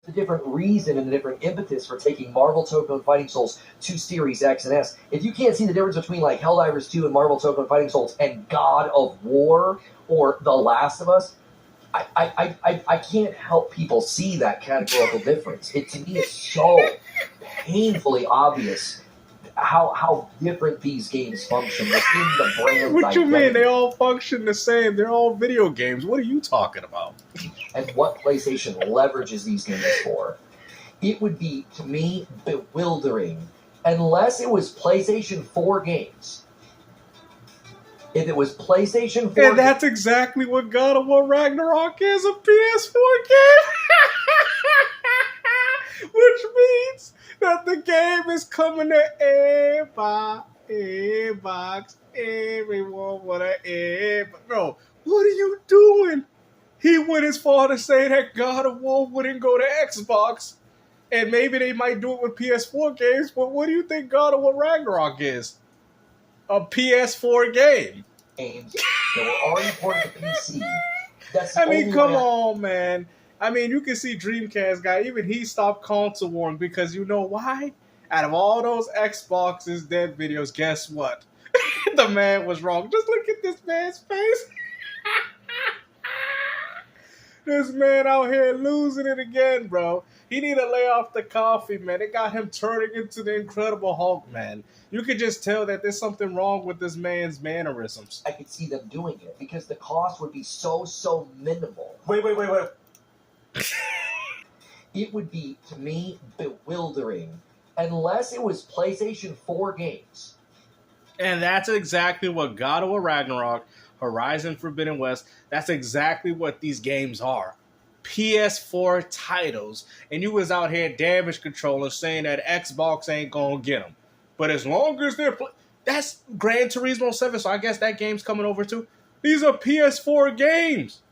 the different reason and the different impetus for taking Marvel Tokyo Fighting Souls to Series X and S. If you can't see the difference between like Helldivers 2 and Marvel Tokyo Fighting Souls and God of War or The Last of Us, I can't help people see that categorical difference. To me, it's so painfully obvious how different these games function within the brand. What you mean? They all function the same. They're all video games. What are you talking about? And what PlayStation leverages these games for. It would be, to me, bewildering unless it was PlayStation 4 games. If it was PlayStation 4 and that's exactly what God of War Ragnarok is, a PS4 game. Which means that the game is coming to Xbox. Everyone wanna Bro, what are you doing? He went as far to say that God of War wouldn't go to Xbox. And maybe they might do it with PS4 games, but what do you think God of War Ragnarok is? A PS4 game. Games that were already ported to PC. I mean, come on, man. I mean, you can see Dreamcast guy, even he stopped console warring because you know why? Out of all those Xbox's dead videos, guess what? The man was wrong. Just look at this man's face. This man out here losing it again, bro. He need to lay off the coffee, man. It got him turning into the Incredible Hulk, man. You could just tell that there's something wrong with this man's mannerisms. I could see them doing it because the cost would be so minimal. Wait. It would be, to me, bewildering unless it was PlayStation 4 games. And that's exactly what God of War Ragnarok, Horizon Forbidden West, that's exactly what these games are. PS4 titles. And you was out here damage controlling saying that Xbox ain't gonna get them. But as long as they're... that's Gran Turismo 7, so I guess that game's coming over too. These are PS4 games.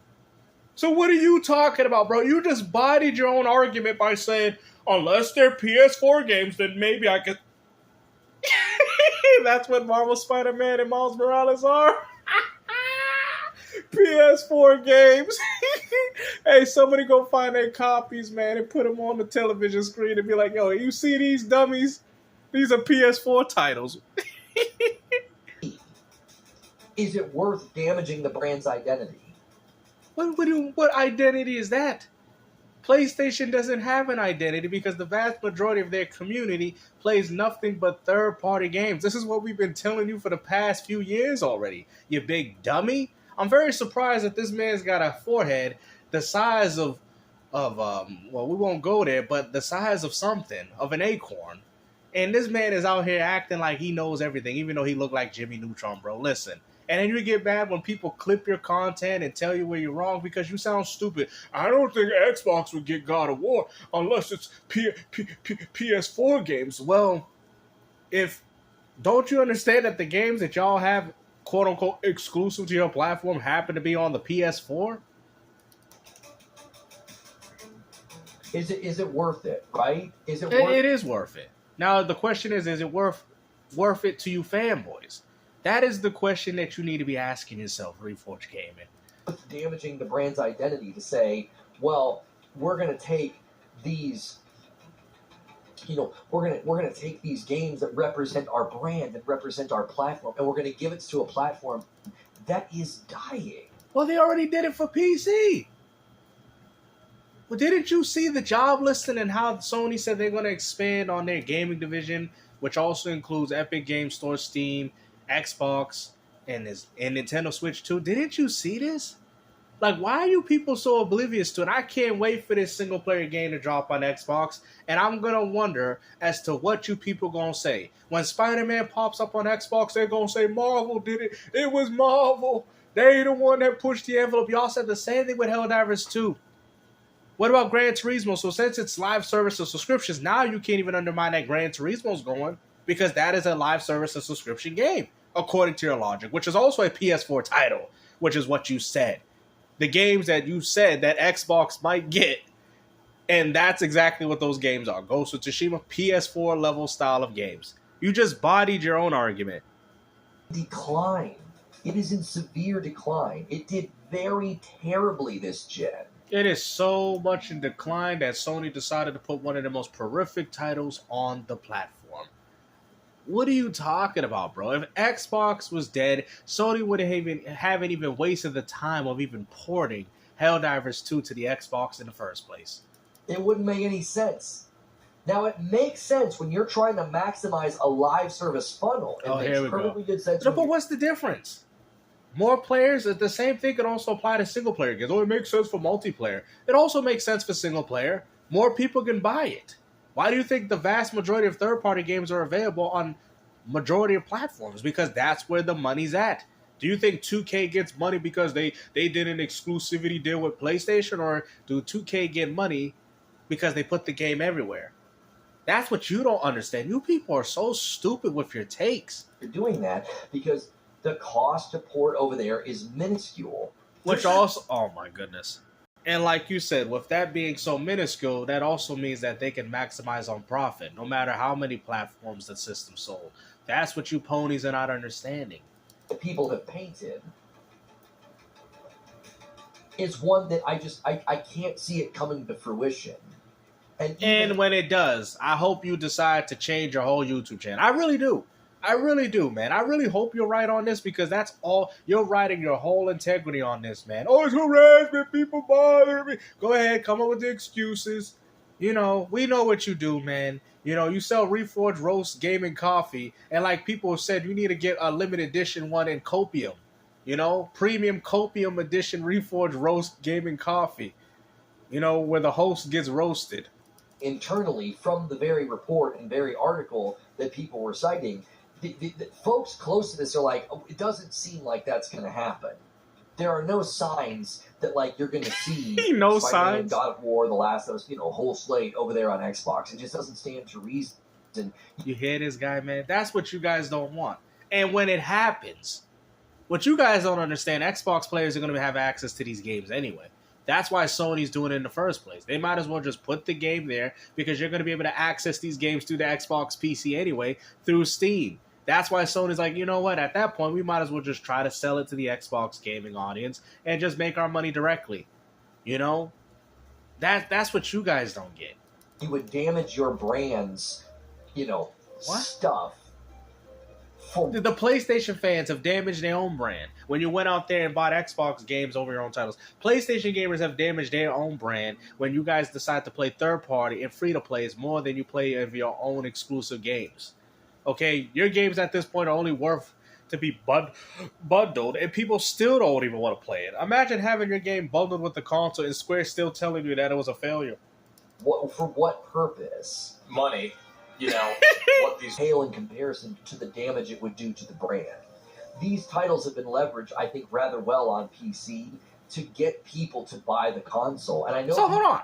So what are you talking about, bro? You just bodied your own argument by saying, unless they're PS4 games, then maybe I could... That's what Marvel Spider-Man and Miles Morales are. PS4 games. Hey, somebody go find their copies, man, and put them on the television screen and be like, yo, you see these dummies? These are PS4 titles. Is it worth damaging the brand's identity? What identity is that? PlayStation doesn't have an identity because the vast majority of their community plays nothing but third-party games. This is what we've been telling you for the past few years already, you big dummy. I'm very surprised that this man's got a forehead the size of well, we won't go there, but the size of something, of an acorn. And this man is out here acting like he knows everything, even though he looked like Jimmy Neutron, bro. Listen. And then you get mad when people clip your content and tell you where you're wrong because you sound stupid. I don't think Xbox would get God of War unless it's PS4 games. Well, don't you understand that the games that y'all have, quote unquote, exclusive to your platform happen to be on the PS4? Is it worth it, right? Is it It is worth it. Now, the question is it worth it to you fanboys? That is the question that you need to be asking yourself, Reforge Gaming. Damaging the brand's identity to say, well, we're going to take these, we're going to take these games that represent our brand, that represent our platform, and we're going to give it to a platform that is dying. Well, they already did it for PC. Well, didn't you see the job listing and how Sony said they're going to expand on their gaming division, which also includes Epic Game Store, Steam, Xbox, and Nintendo Switch 2? Didn't you see this? Like, why are you people so oblivious to it? I can't wait for this single-player game to drop on Xbox, and I'm going to wonder as to what you people going to say. When Spider-Man pops up on Xbox, they're going to say, Marvel did it. It was Marvel. They the one that pushed the envelope. Y'all said the same thing with Helldivers 2. What about Gran Turismo? So since it's live service and subscriptions, now you can't even undermine that Gran Turismo's going because that is a live service and subscription game, according to your logic, which is also a PS4 title, which is what you said. The games that you said that Xbox might get, and that's exactly what those games are. Ghost of Tsushima, PS4 level style of games. You just bodied your own argument. Decline. It is in severe decline. It did very terribly this gen. It is so much in decline that Sony decided to put one of the most prolific titles on the platform. What are you talking about, bro? If Xbox was dead, Sony would haven't even wasted the time of even porting Helldivers 2 to the Xbox in the first place. It wouldn't make any sense. Now, it makes sense when you're trying to maximize a live service funnel. It makes perfectly good sense. No, but what's the difference? More players, the same thing can also apply to single player games. Oh, it makes sense for multiplayer. It also makes sense for single player. More people can buy it. Why do you think the vast majority of third-party games are available on majority of platforms? Because that's where the money's at. Do you think 2K gets money because they did an exclusivity deal with PlayStation, or do 2K get money because they put the game everywhere? That's what you don't understand. You people are so stupid with your takes. You're doing that because the cost to port over there is minuscule. Which also, oh my goodness. And like you said, with that being so minuscule, that also means that they can maximize on profit, no matter how many platforms the system sold. That's what you ponies are not understanding. The people have painted is one that I can't see it coming to fruition. And when it does, I hope you decide to change your whole YouTube channel. I really do. I really do, man. I really hope you're right on this, because that's all. You're writing your whole integrity on this, man. Oh, it's harassment. People bother me. Go ahead. Come up with the excuses. You know, we know what you do, man. You know, you sell Reforge roast gaming coffee. And like people have said, you need to get a limited edition one in Copium. You know, premium Copium edition Reforge roast gaming coffee. You know, where the host gets roasted. Internally, from the very report and very article that people were citing, the folks close to this are like, oh, it doesn't seem like that's going to happen. There are no signs that like you're going to see no Spider-Man, signs. God of War, The Last of Us, whole slate over there on Xbox. It just doesn't stand to reason. You hear this guy, man? That's what you guys don't want. And when it happens, what you guys don't understand, Xbox players are going to have access to these games anyway. That's why Sony's doing it in the first place. They might as well just put the game there, because you're going to be able to access these games through the Xbox PC anyway, through Steam. That's why Sony's like, you know what? At that point, we might as well just try to sell it to the Xbox gaming audience and just make our money directly. You know? That's what you guys don't get. You would damage your brand's, stuff. The PlayStation fans have damaged their own brand when you went out there and bought Xbox games over your own titles. PlayStation gamers have damaged their own brand when you guys decide to play third-party and free-to-plays more than you play of your own exclusive games. Okay, your games at this point are only worth to be bundled, and people still don't even want to play it. Imagine having your game bundled with the console and Square still telling you that it was a failure. For what purpose? Money. What these pale in comparison to the damage it would do to the brand. These titles have been leveraged, I think, rather well on PC to get people to buy the console. And I know. So hold on.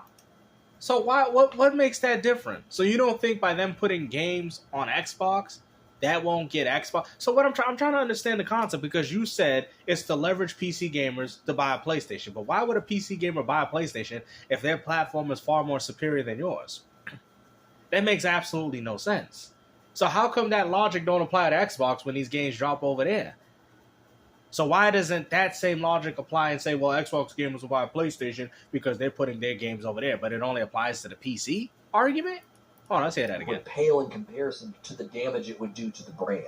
So what makes that different? So you don't think by them putting games on Xbox, that won't get Xbox? So what I'm trying to understand the concept, because you said it's to leverage PC gamers to buy a PlayStation. But why would a PC gamer buy a PlayStation if their platform is far more superior than yours? That makes absolutely no sense. So how come that logic don't apply to Xbox when these games drop over there? So why doesn't that same logic apply and say, well, Xbox gamers will buy a PlayStation because they're putting their games over there, but it only applies to the PC argument? Hold on, let's say that again. Would pale in comparison to the damage it would do to the brand.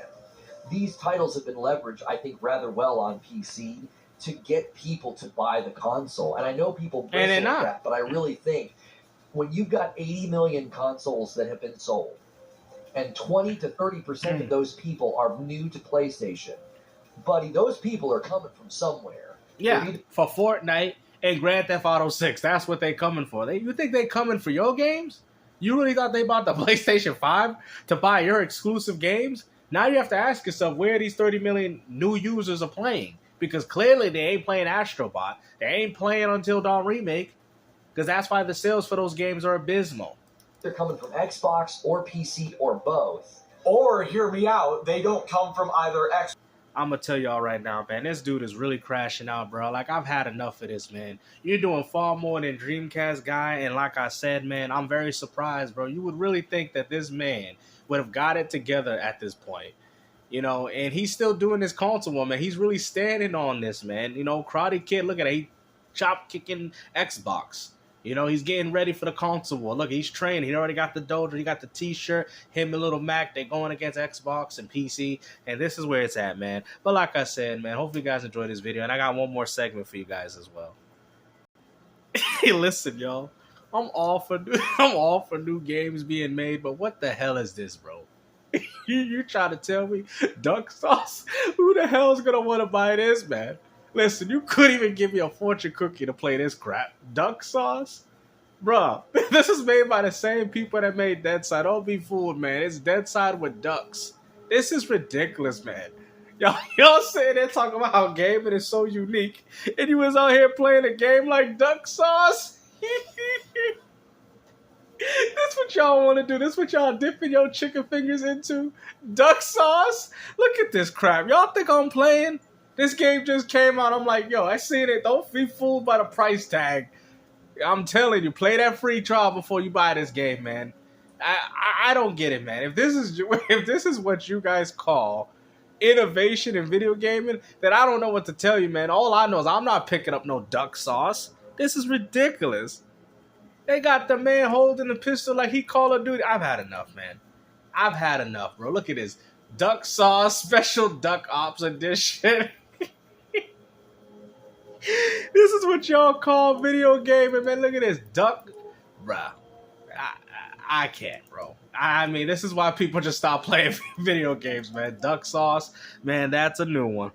These titles have been leveraged, I think, rather well on PC to get people to buy the console. And I know people bristle at that, but I really think when you've got 80 million consoles that have been sold, and 20 to 30% of those people are new to PlayStation, buddy, those people are coming from somewhere. Yeah, for Fortnite and Grand Theft Auto 6. That's what they're coming for. You think they're coming for your games? You really thought they bought the PlayStation 5 to buy your exclusive games? Now you have to ask yourself where these 30 million new users are playing. Because clearly they ain't playing Astrobot. They ain't playing Until Dawn Remake. Because that's why the sales for those games are abysmal. They're coming from Xbox or PC or both. Or, hear me out, they don't come from either Xbox. I'm going to tell y'all right now, man, this dude is really crashing out, bro. Like, I've had enough of this, man. You're doing far more than Dreamcast guy, and like I said, man, I'm very surprised, bro. You would really think that this man would have got it together at this point. And he's still doing this console, man. He's really standing on this, man. Karate Kid, look at it. chop kicking Xbox. You know, he's getting ready for the console war. Look, he's training. He already got the dojo. He got the T-shirt. Him and Little Mac, they're going against Xbox and PC. And this is where it's at, man. But like I said, man, hopefully you guys enjoyed this video. And I got one more segment for you guys as well. Hey, listen, y'all. I'm all for new games being made, but what the hell is this, bro? you trying to tell me duck sauce? Who the hell is going to want to buy this, man? Listen, you couldn't even give me a fortune cookie to play this crap. Duck sauce? Bruh, this is made by the same people that made Deadside. Don't be fooled, man. It's Deadside with ducks. This is ridiculous, man. Y'all sitting there talking about how gaming is so unique, and you was out here playing a game like Duck Sauce? This what y'all want to do. This what y'all dipping your chicken fingers into? Duck Sauce? Look at this crap. Y'all think I'm playing? This game just came out. I'm like, yo, I seen it. Don't be fooled by the price tag. I'm telling you, play that free trial before you buy this game, man. I don't get it, man. If this is what you guys call innovation in video gaming, then I don't know what to tell you, man. All I know is I'm not picking up no Duck Sauce. This is ridiculous. They got the man holding the pistol like he Call of Duty. I've had enough, man. I've had enough, bro. Look at this. Duck Sauce Special Duck Ops Edition. This is what y'all call video gaming, man. Look at this. Duck. Bruh. I can't, bro. I mean, this is why people just stop playing video games, man. Duck Sauce, man, that's a new one.